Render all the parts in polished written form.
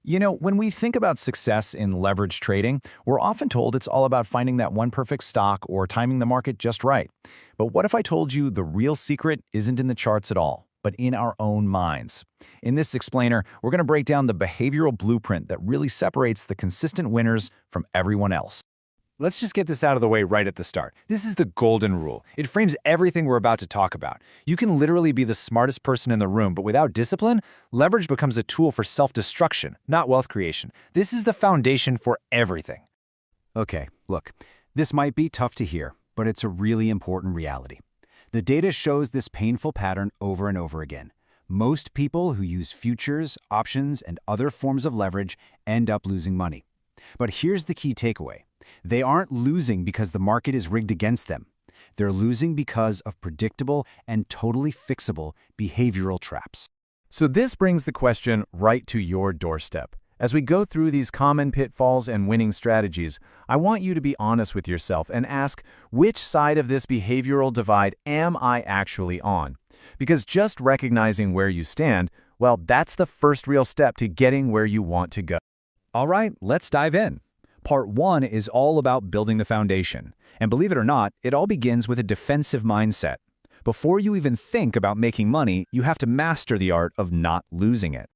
You know, when we think about success in leverage trading, we're often told it's all about finding that one perfect stock or timing the market just right. But what if I told you the real secret isn't in the charts at all, but in our own minds? In this explainer, we're going to break down the behavioral blueprint that really separates the consistent winners from everyone else. Let's just get this out of the way right at the start. This is the golden rule. It frames everything we're about to talk about. You can literally be the smartest person in the room, but without discipline, leverage becomes a tool for self-destruction, not wealth creation. This is the foundation for everything. Okay, look, this might be tough to hear, but it's a really important reality. The data shows this painful pattern over and over again. Most people who use futures, options, and other forms of leverage end up losing money. But here's the key takeaway. They aren't losing because the market is rigged against them. They're losing because of predictable and totally fixable behavioral traps. So this brings the question right to your doorstep. As we go through these common pitfalls and winning strategies, I want you to be honest with yourself and ask, which side of this behavioral divide am I actually on? Because just recognizing where you stand, well, that's the first real step to getting where you want to go. All right, let's dive in. Part 1 is all about building the foundation. And believe it or not, it all begins with a defensive mindset. Before you even think about making money, you have to master the art of not losing it.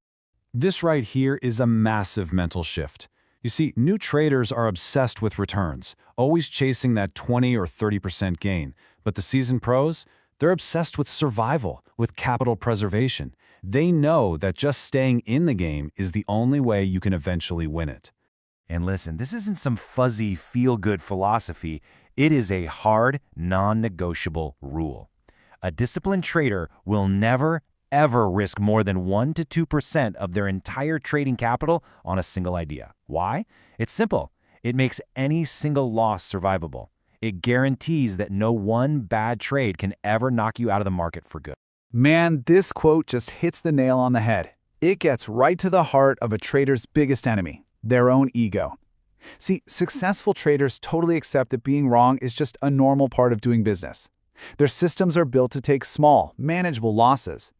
This right here is a massive mental shift. You see, new traders are obsessed with returns, always chasing that 20 or 30% gain. But the seasoned pros, they're obsessed with survival, with capital preservation. They know that just staying in the game is the only way you can eventually win it. And listen, this isn't some fuzzy, feel-good philosophy. It is a hard, non-negotiable rule. A disciplined trader will never, ever risk more than 1 to 2% of their entire trading capital on a single idea. Why? It's simple. It makes any single loss survivable. It guarantees that no one bad trade can ever knock you out of the market for good. Man, this quote just hits the nail on the head. It gets right to the heart of a trader's biggest enemy, their own ego. See, successful traders totally accept that being wrong is just a normal part of doing business. Their systems are built to take small, manageable losses.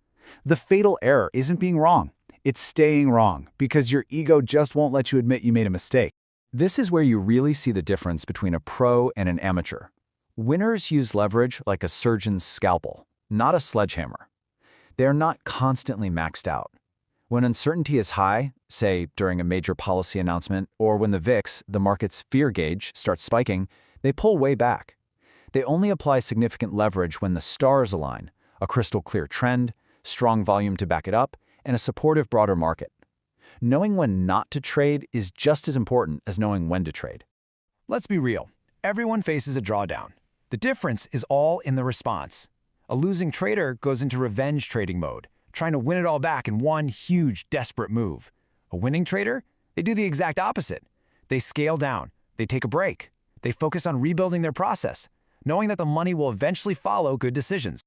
The fatal error isn't being wrong. It's staying wrong because your ego just won't let you admit you made a mistake. This is where you really see the difference between a pro and an amateur. Winners use leverage like a surgeon's scalpel, not a sledgehammer. They are not constantly maxed out. When uncertainty is high, say during a major policy announcement, or when the VIX, the market's fear gauge, starts spiking, they pull way back. They only apply significant leverage when the stars align, a crystal clear trend, strong volume to back it up, and a supportive broader market. Knowing when not to trade is just as important as knowing when to trade. Let's be real. Everyone faces a drawdown. The difference is all in the response. A losing trader goes into revenge trading mode, trying to win it all back in one huge, desperate move. A winning trader? They do the exact opposite. They scale down. They take a break. They focus on rebuilding their process, knowing that the money will eventually follow good decisions.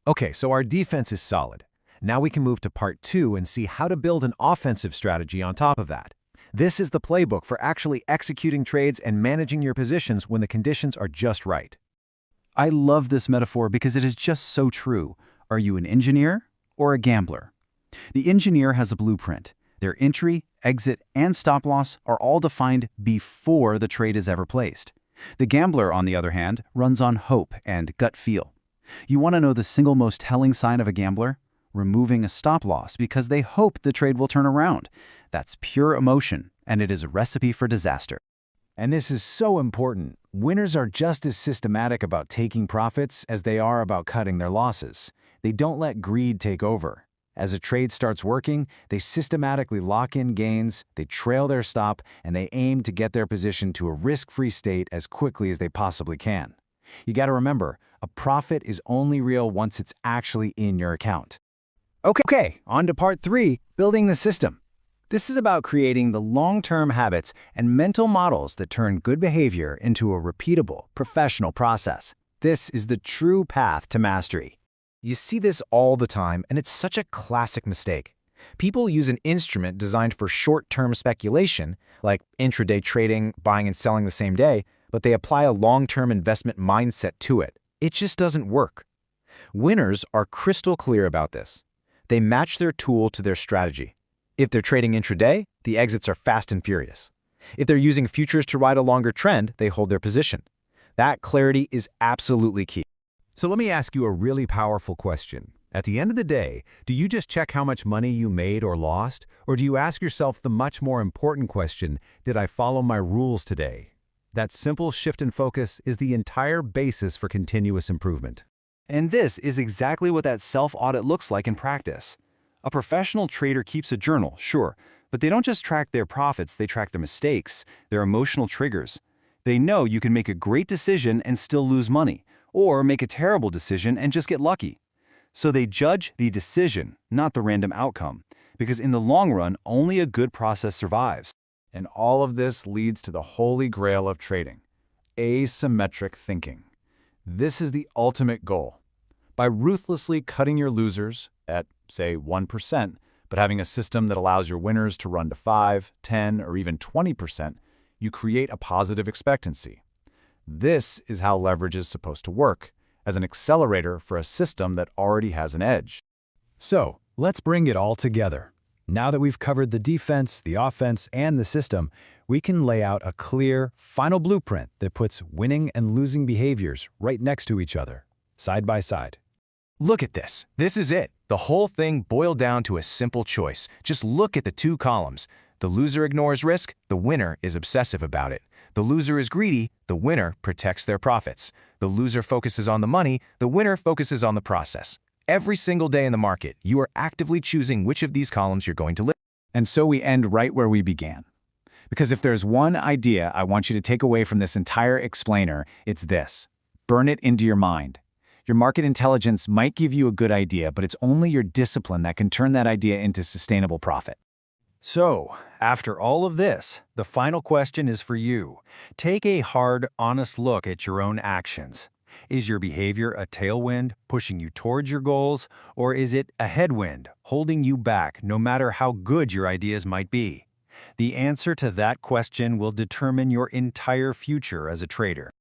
Okay, so our defense is solid. Now we can move to part 2 and see how to build an offensive strategy on top of that. This is the playbook for actually executing trades and managing your positions when the conditions are just right. I love this metaphor because it is just so true. Are you an engineer or a gambler? The engineer has a blueprint. Their entry, exit, and stop loss are all defined before the trade is ever placed. The gambler, on the other hand, runs on hope and gut feel. You want to know the single most telling sign of a gambler? Removing a stop loss because they hope the trade will turn around. That's pure emotion, and it is a recipe for disaster. And this is so important. Winners are just as systematic about taking profits as they are about cutting their losses. They don't let greed take over. As a trade starts working, they systematically lock in gains, they trail their stop, and they aim to get their position to a risk-free state as quickly as they possibly can. You got to remember, a profit is only real once it's actually in your account. Okay, on to part 3, building the system. This is about creating the long-term habits and mental models that turn good behavior into a repeatable, professional process. This is the true path to mastery. You see this all the time, and it's such a classic mistake. People use an instrument designed for short-term speculation, like intraday trading, buying and selling the same day, but they apply a long-term investment mindset to it. It just doesn't work. Winners are crystal clear about this. They match their tool to their strategy. If they're trading intraday, The exits are fast and furious. If they're using futures to ride a longer trend, they hold their position. That clarity is absolutely key. So let me ask you a really powerful question. At the end of the day, do you just check how much money you made or lost? Or do you ask yourself the much more important question, did I follow my rules today? That simple shift in focus is the entire basis for continuous improvement. And this is exactly what that self-audit looks like in practice. A professional trader keeps a journal, sure, but they don't just track their profits, they track their mistakes, their emotional triggers. They know you can make a great decision and still lose money, or make a terrible decision and just get lucky. So they judge the decision, not the random outcome, because in the long run, only a good process survives. And all of this leads to the holy grail of trading, asymmetric thinking. This is the ultimate goal. By ruthlessly cutting your losers at, say, 1%, but having a system that allows your winners to run to 5, 10, or even 20%, you create a positive expectancy. This is how leverage is supposed to work, as an accelerator for a system that already has an edge. So, let's bring it all together. Now that we've covered the defense, the offense, and the system, we can lay out a clear, final blueprint that puts winning and losing behaviors right next to each other, side by side. Look at this. This is it. The whole thing boiled down to a simple choice. Just look at the two columns. The loser ignores risk, the winner is obsessive about it. The loser is greedy, the winner protects their profits. The loser focuses on the money, the winner focuses on the process. Every single day in the market, you are actively choosing which of these columns you're going to live. And so we end right where we began. Because if there's one idea I want you to take away from this entire explainer, it's this. Burn it into your mind. Your market intelligence might give you a good idea, but it's only your discipline that can turn that idea into sustainable profit. So, after all of this, the final question is for you. Take a hard, honest look at your own actions. Is your behavior a tailwind, pushing you towards your goals, or is it a headwind, holding you back no matter how good your ideas might be? The answer to that question will determine your entire future as a trader.